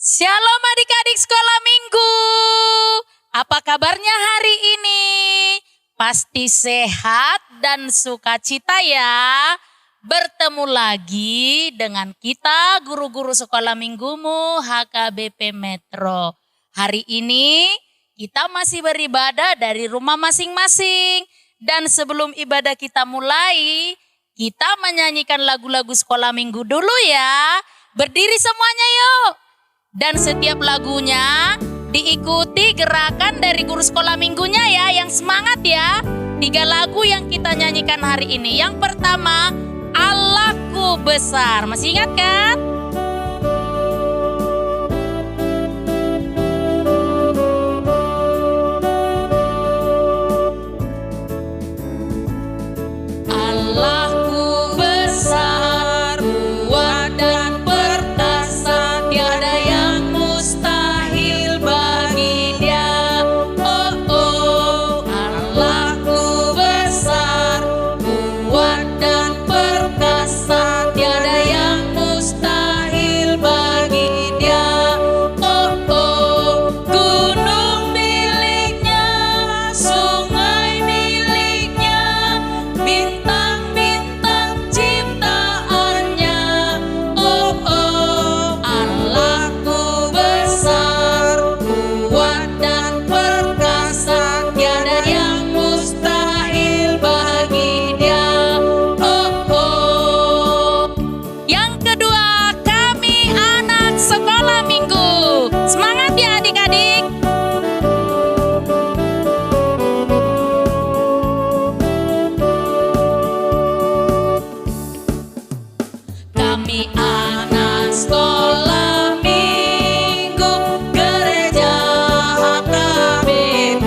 Shalom adik-adik sekolah minggu. Apa kabarnya hari ini? Pasti sehat dan sukacita ya. Bertemu lagi dengan kita guru-guru sekolah minggumu HKBP Metro. Hari ini kita masih beribadah dari rumah masing-masing. Dan sebelum ibadah kita mulai, kita menyanyikan lagu-lagu sekolah minggu dulu ya. Berdiri semuanya yuk. Dan setiap lagunya diikuti gerakan dari guru sekolah minggunya ya, yang semangat ya. 3 lagu yang kita nyanyikan hari ini. Yang pertama, Allahku besar. Masih ingat kan? Allahku besar, kuat dan perkasa, tiada yang mustahil bagi Dia. Oh oh, Allahku besar, kuat dan perkasa, tiada yang mustahil bagi Dia. Oh oh, gunung miliknya, sungai miliknya, bintang-bintang ciptaannya. Oh oh, Allahku besar, kuat dan perkasa, tiada yang mustahil bagi Dia. Oh oh. Yang kedua, kami anak sekolah minggu. Semangat ya adik-adik. Kami anak sekolah minggu gereja HKBP,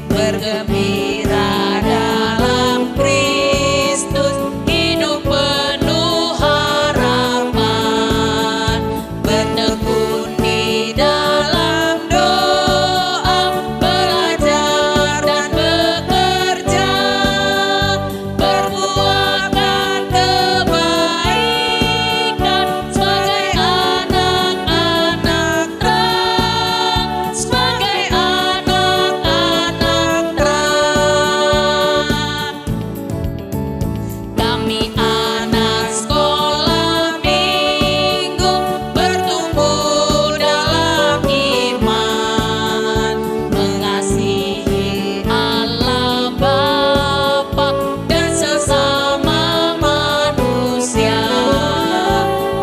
bergembira dalam Kristus, hidup penuh harapan, bertekun di dalam doa, belajar dan bekerja, perbuatan kebaikan sebagai anak-anak terang, sebagai anak-anak terang. Kami anak sekolah minggu, bertumbuh dalam iman, mengasihi Allah Bapa dan sesama manusia,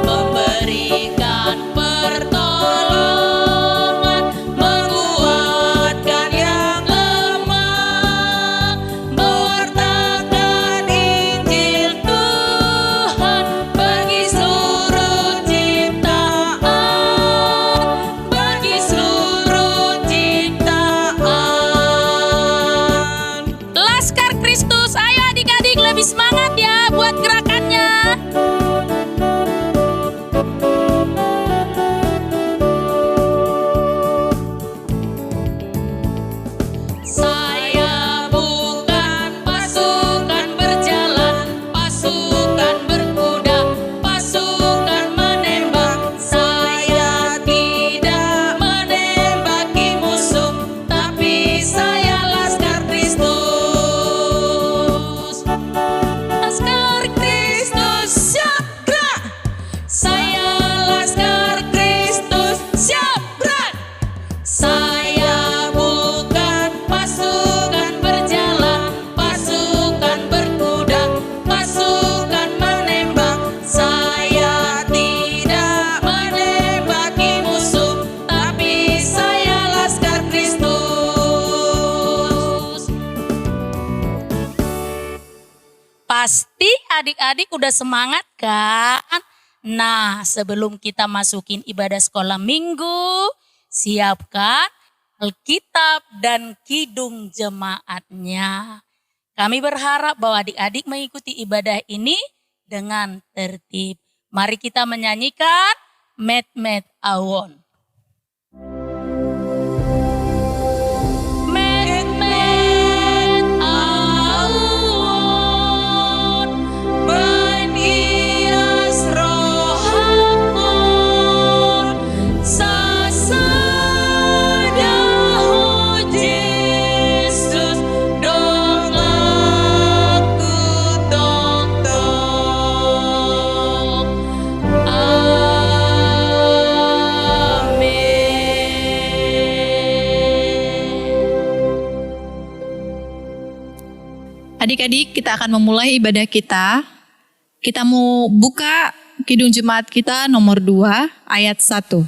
memberikan pertolongan, menguatkan yang lemah, mewartakan Injil Tuhan bagi seluruh ciptaan, bagi seluruh ciptaan. Laskar Kristus, ayo adik-adik lebih semangat ya buat gerakannya. Saya bukan pasukan berjalan, pasukan berkuda, pasukan menembak. Saya tidak menembaki musuh, tapi saya Laskar Kristus. Laskar Kristus, siap gerak. Saya Laskar Kristus, siap gerak. Saya bukan pasukan berjalan, pasukan berkuda, pasukan menembak. Saya tidak menembaki musuh, tapi saya Laskar Kristus. Pasti adik-adik udah semangat kan? Nah, sebelum kita masukin ibadah sekolah minggu, siapkan Alkitab dan kidung jemaatnya. Kami berharap bahwa adik-adik mengikuti ibadah ini dengan tertib. Mari kita menyanyikan Met-Met Awon. Met-Met Awon, berhias roh hakon, adik-adik, kita akan memulai ibadah kita. Kita mau buka Kidung Jemaat kita nomor 2 ayat 1.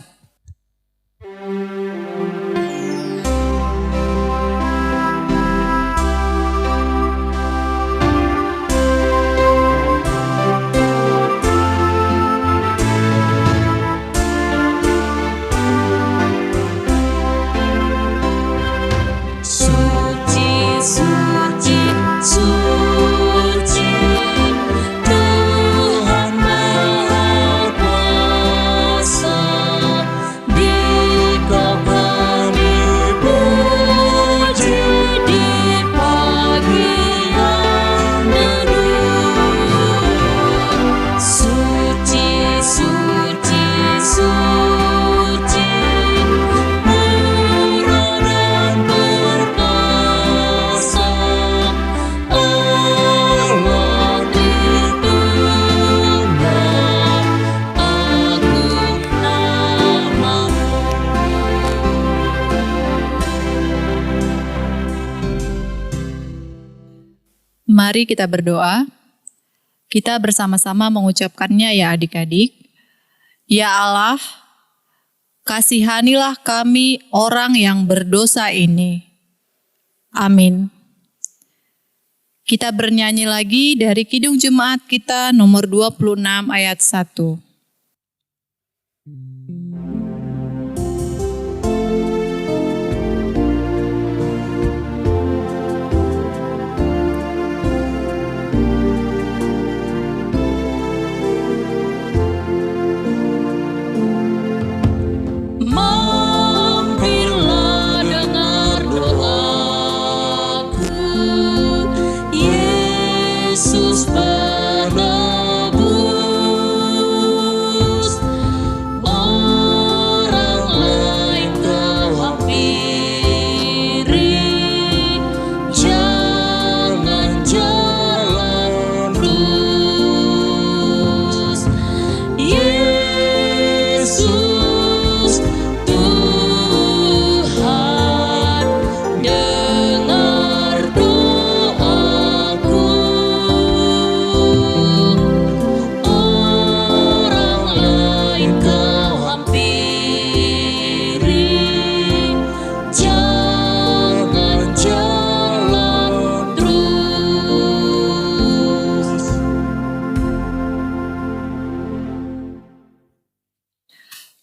Mari kita berdoa. Kita bersama-sama mengucapkannya ya adik-adik. Ya Allah, kasihanilah kami orang yang berdosa ini. Amin. Kita bernyanyi lagi dari Kidung Jemaat kita nomor 26 ayat 1.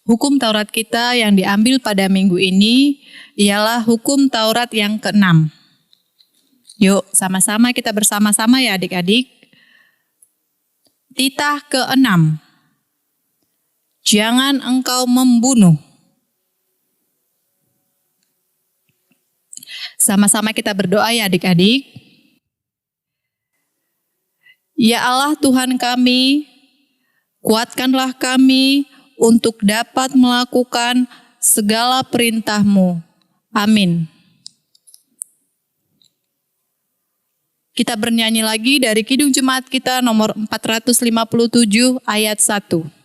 Hukum Taurat kita yang diambil pada minggu ini ialah hukum Taurat yang ke-6. Yuk, sama-sama kita bersama-sama ya adik-adik. Titah ke-6. Jangan engkau membunuh. Sama-sama kita berdoa ya adik-adik. Ya Allah Tuhan kami, kuatkanlah kami untuk dapat melakukan segala perintah-Mu. Amin. Kita bernyanyi lagi dari Kidung Jemaat kita nomor 457 ayat 1.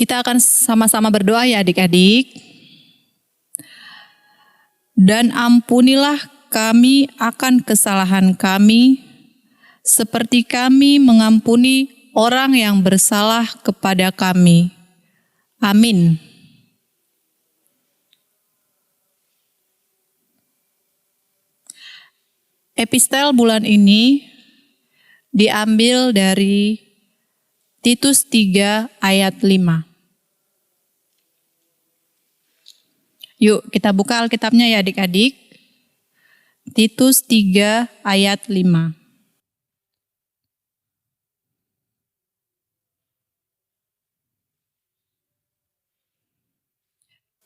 Kita akan sama-sama berdoa ya adik-adik. Dan ampunilah kami akan kesalahan kami, seperti kami mengampuni orang yang bersalah kepada kami. Amin. Epistel bulan ini diambil dari Titus 3 ayat 5. Yuk kita buka Alkitabnya ya adik-adik. Titus 3 ayat 5.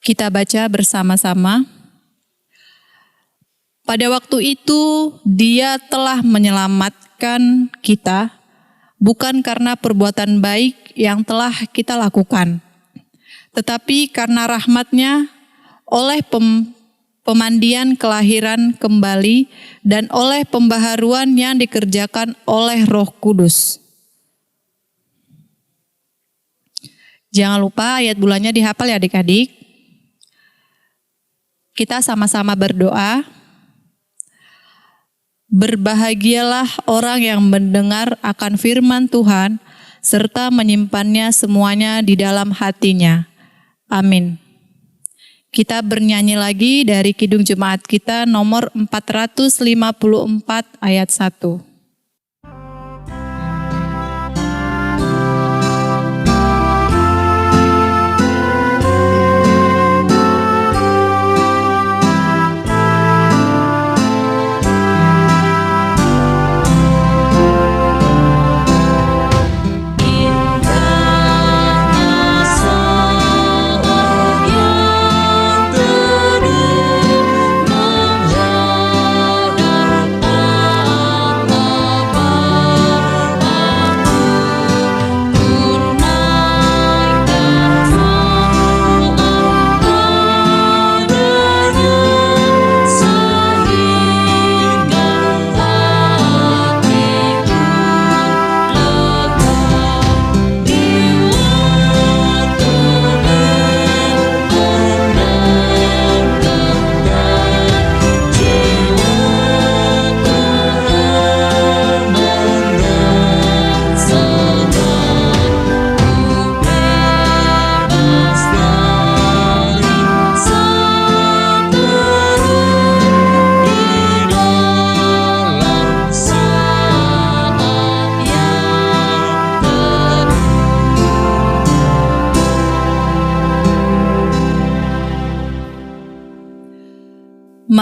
Kita baca bersama-sama. Pada waktu itu Dia telah menyelamatkan kita, bukan karena perbuatan baik yang telah kita lakukan, tetapi karena rahmat-Nya oleh pemandian kelahiran kembali dan oleh pembaharuan yang dikerjakan oleh Roh Kudus. Jangan lupa ayat bulannya dihafal ya adik-adik. Kita sama-sama berdoa. Berbahagialah orang yang mendengar akan firman Tuhan serta menyimpannya semuanya di dalam hatinya. Amin. Kita bernyanyi lagi dari Kidung Jemaat kita nomor 454 ayat 1.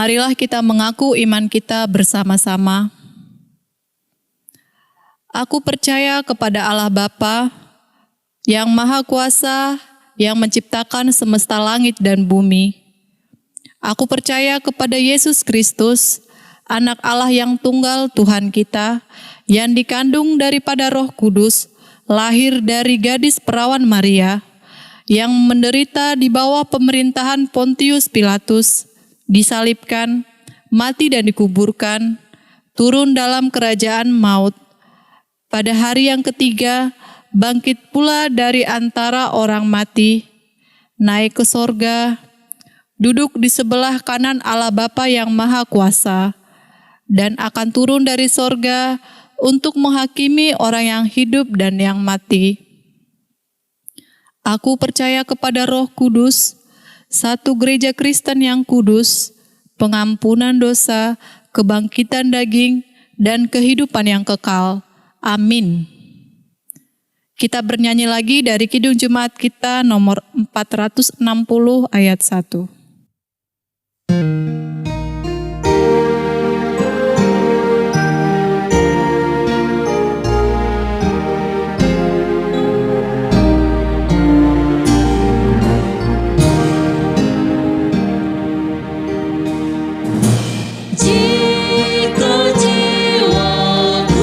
Marilah kita mengaku iman kita bersama-sama. Aku percaya kepada Allah Bapa yang Maha Kuasa, yang menciptakan semesta langit dan bumi. Aku percaya kepada Yesus Kristus, Anak Allah yang tunggal Tuhan kita, yang dikandung daripada Roh Kudus, lahir dari gadis perawan Maria, yang menderita di bawah pemerintahan Pontius Pilatus, disalibkan, mati dan dikuburkan, turun dalam kerajaan maut. Pada hari yang ketiga, bangkit pula dari antara orang mati, naik ke sorga, duduk di sebelah kanan Allah Bapa yang Maha Kuasa, dan akan turun dari sorga untuk menghakimi orang yang hidup dan yang mati. Aku percaya kepada Roh Kudus, satu gereja Kristen yang kudus, pengampunan dosa, kebangkitan daging, dan kehidupan yang kekal. Amin. Kita bernyanyi lagi dari Kidung Jemaat kita nomor 460 ayat 1. Kepadamu Tuhanku,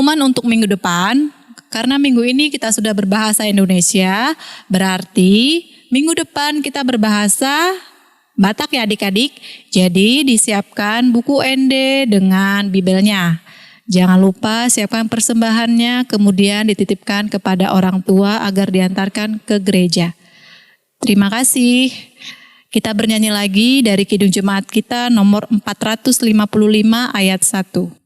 pengumuman untuk minggu depan. Karena minggu ini kita sudah berbahasa Indonesia, berarti minggu depan kita berbahasa Batak ya adik-adik. Jadi disiapkan buku ND dengan Bibelnya. Jangan lupa siapkan persembahannya, kemudian dititipkan kepada orang tua agar diantarkan ke gereja. Terima kasih. Kita bernyanyi lagi dari Kidung Jemaat kita nomor 455 ayat 1.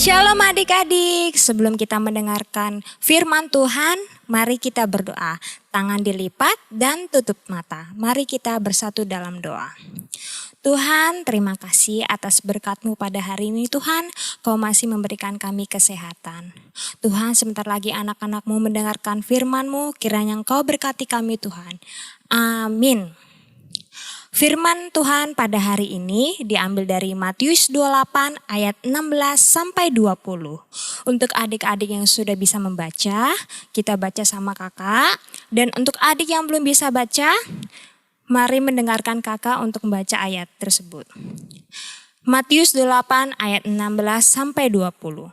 Shalom adik-adik, sebelum kita mendengarkan firman Tuhan, mari kita berdoa. Tangan dilipat dan tutup mata. Mari kita bersatu dalam doa. Tuhan, terima kasih atas berkat-Mu pada hari ini Tuhan. Kau masih memberikan kami kesehatan. Tuhan, sebentar lagi anak-anak-Mu mendengarkan firman-Mu, kiranya Engkau berkati kami Tuhan. Amin. Firman Tuhan pada hari ini diambil dari Matius 28 ayat 16 sampai 20. Untuk adik-adik yang sudah bisa membaca, kita baca sama kakak. Dan untuk adik yang belum bisa baca, mari mendengarkan kakak untuk membaca ayat tersebut. Matius 8 ayat 16 sampai 20.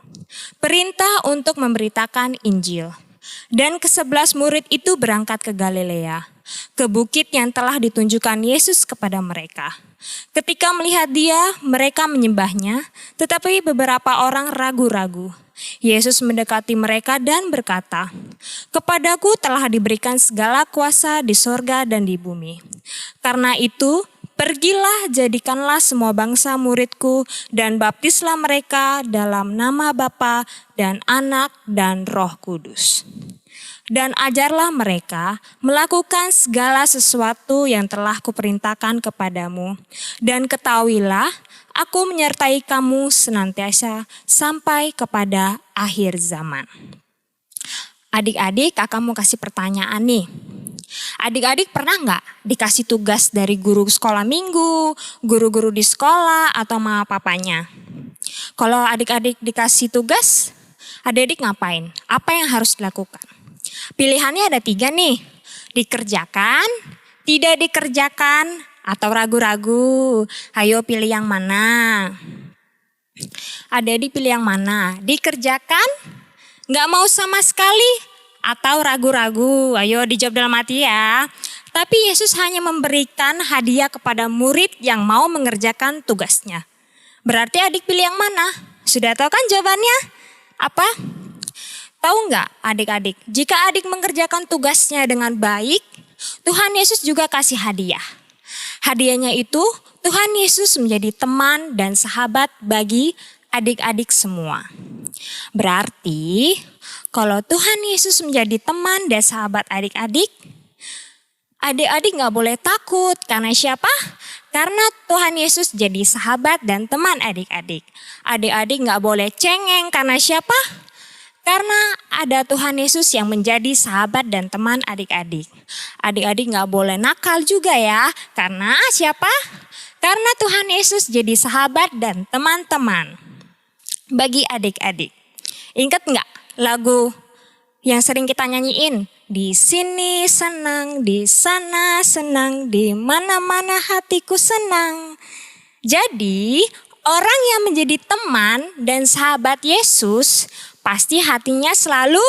Perintah untuk memberitakan Injil. Dan ke-11 murid itu berangkat ke Galilea, ke bukit yang telah ditunjukkan Yesus kepada mereka. Ketika melihat Dia, mereka menyembahnya, tetapi beberapa orang ragu-ragu. Yesus mendekati mereka dan berkata, "Kepadaku telah diberikan segala kuasa di sorga dan di bumi. Karena itu, pergilah, jadikanlah semua bangsa muridku dan baptislah mereka dalam nama Bapa dan Anak dan Roh Kudus. Dan ajarlah mereka melakukan segala sesuatu yang telah kuperintahkan kepadamu. Dan ketahuilah, aku menyertai kamu senantiasa sampai kepada akhir zaman." Adik-adik, kakak mau kasih pertanyaan nih. Adik-adik pernah nggak dikasih tugas dari guru sekolah minggu, guru-guru di sekolah, atau mama papanya? Kalau adik-adik dikasih tugas, adik-adik ngapain? Apa yang harus dilakukan? Pilihannya ada 3 nih. Dikerjakan, tidak dikerjakan, atau ragu-ragu. Ayo pilih yang mana? Adik-adik pilih yang mana? Dikerjakan, nggak mau sama sekali, atau ragu-ragu? Ayo dijawab dalam hati ya. Tapi Yesus hanya memberikan hadiah kepada murid yang mau mengerjakan tugasnya. Berarti adik pilih yang mana? Sudah tahu kan jawabannya? Apa? Tahu nggak adik-adik, jika adik mengerjakan tugasnya dengan baik, Tuhan Yesus juga kasih hadiah. Hadiahnya itu, Tuhan Yesus menjadi teman dan sahabat bagi adik-adik semua. Berarti, kalau Tuhan Yesus menjadi teman dan sahabat adik-adik, adik-adik nggak boleh takut. Karena siapa? Karena Tuhan Yesus jadi sahabat dan teman adik-adik. Adik-adik nggak boleh cengeng. Karena siapa? Karena ada Tuhan Yesus yang menjadi sahabat dan teman adik-adik. Adik-adik gak boleh nakal juga ya. Karena siapa? Karena Tuhan Yesus jadi sahabat dan teman-teman bagi adik-adik. Ingat gak lagu yang sering kita nyanyiin? Di sini senang, di sana senang, di mana-mana hatiku senang. Jadi orang yang menjadi teman dan sahabat Yesus pasti hatinya selalu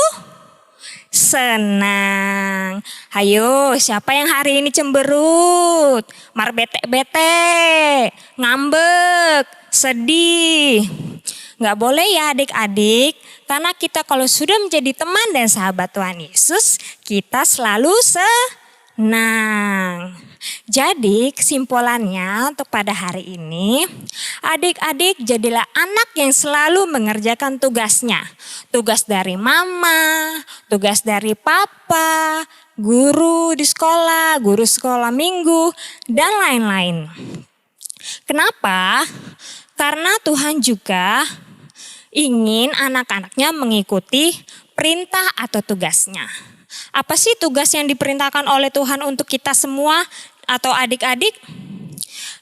senang. Ayo, siapa yang hari ini cemberut? Mar bete-bete, ngambek, sedih. Gak boleh ya adik-adik. Karena kita kalau sudah menjadi teman dan sahabat Tuhan Yesus, kita selalu senang. Jadi kesimpulannya untuk pada hari ini, adik-adik jadilah anak yang selalu mengerjakan tugasnya. Tugas dari mama, tugas dari papa, guru di sekolah, guru sekolah minggu, dan lain-lain. Kenapa? Karena Tuhan juga ingin anak-anaknya mengikuti perintah atau tugasnya. Apa sih tugas yang diperintahkan oleh Tuhan untuk kita semua atau adik-adik?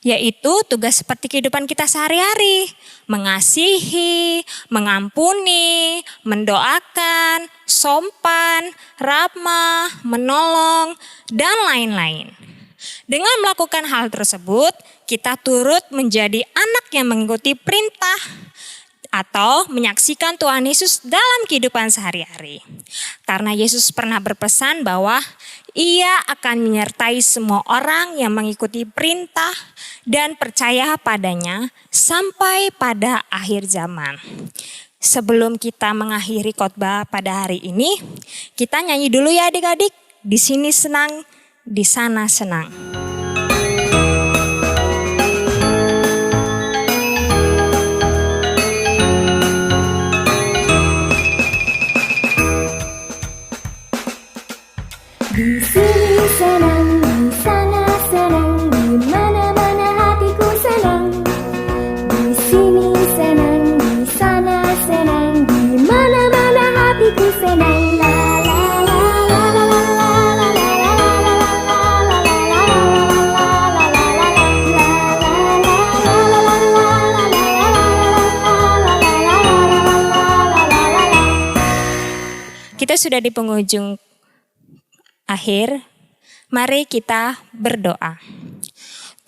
Yaitu tugas seperti kehidupan kita sehari-hari. Mengasihi, mengampuni, mendoakan, sopan, ramah, menolong, dan lain-lain. Dengan melakukan hal tersebut, kita turut menjadi anak yang mengikuti perintah atau menyaksikan Tuhan Yesus dalam kehidupan sehari-hari. Karena Yesus pernah berpesan bahwa Ia akan menyertai semua orang yang mengikuti perintah dan percaya padanya sampai pada akhir zaman. Sebelum kita mengakhiri khotbah pada hari ini, kita nyanyi dulu ya adik-adik. Di sini senang, di sana senang. Di sini senang, di sana senang, di mana-mana hatiku senang. Di sini senang, di sana senang, di mana-mana hatiku senang. La la la la la la la la. Kita sudah di penghujung akhir, mari kita berdoa.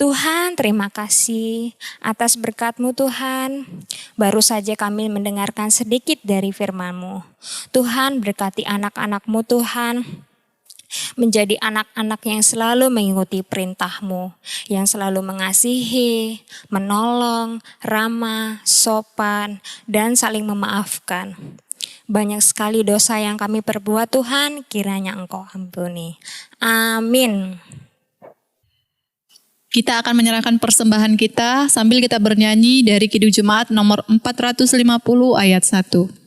Tuhan, terima kasih atas berkat-Mu Tuhan. Baru saja kami mendengarkan sedikit dari firman-Mu. Tuhan, berkati anak-anak-Mu Tuhan. Menjadi anak-anak yang selalu mengikuti perintah-Mu. Yang selalu mengasihi, menolong, ramah, sopan, dan saling memaafkan. Banyak sekali dosa yang kami perbuat Tuhan, kiranya Engkau ampuni. Amin. Kita akan menyerahkan persembahan kita sambil kita bernyanyi dari Kidung Jemaat nomor 450 ayat 1.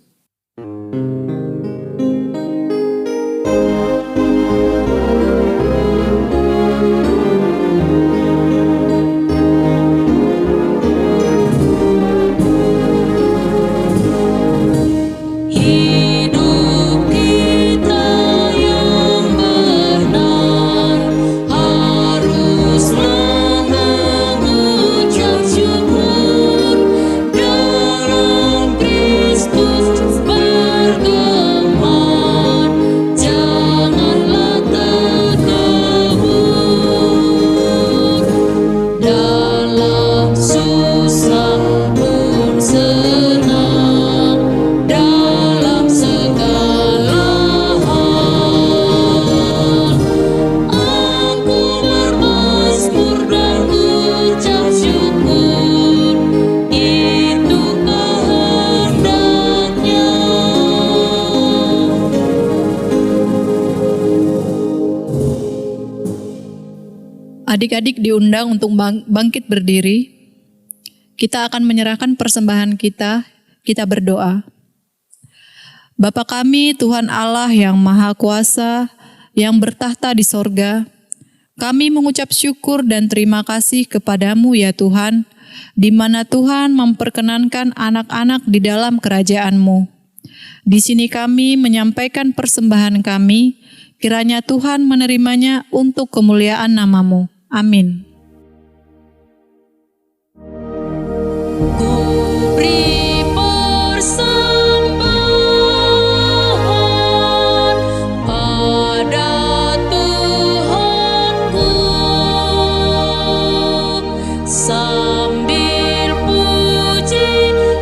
Adik-adik diundang untuk bangkit berdiri. Kita akan menyerahkan persembahan kita, kita berdoa. Bapa kami, Tuhan Allah yang Maha Kuasa, yang bertahta di sorga, kami mengucap syukur dan terima kasih kepadamu ya Tuhan, di mana Tuhan memperkenankan anak-anak di dalam kerajaan-Mu. Di sini kami menyampaikan persembahan kami, kiranya Tuhan menerimanya untuk kemuliaan nama-Mu. Amin. Ku beri persembahan pada Tuhanku sambil puji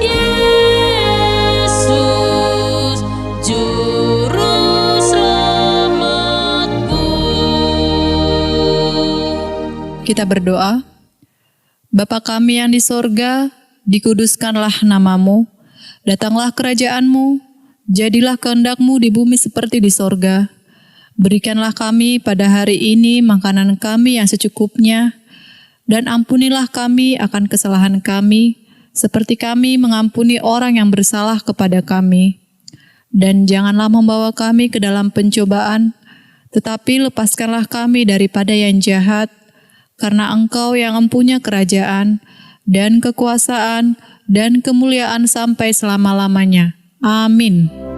Yesus Juru Selamatku. Kita berdoa. Bapa kami yang di sorga, dikuduskanlah nama-Mu, datanglah kerajaan-Mu, jadilah kehendak-Mu di bumi seperti di sorga. Berikanlah kami pada hari ini makanan kami yang secukupnya, dan ampunilah kami akan kesalahan kami, seperti kami mengampuni orang yang bersalah kepada kami. Dan janganlah membawa kami ke dalam pencobaan, tetapi lepaskanlah kami daripada yang jahat, karena Engkau yang mempunyai kerajaan, dan kekuasaan, dan kemuliaan sampai selama-lamanya. Amin.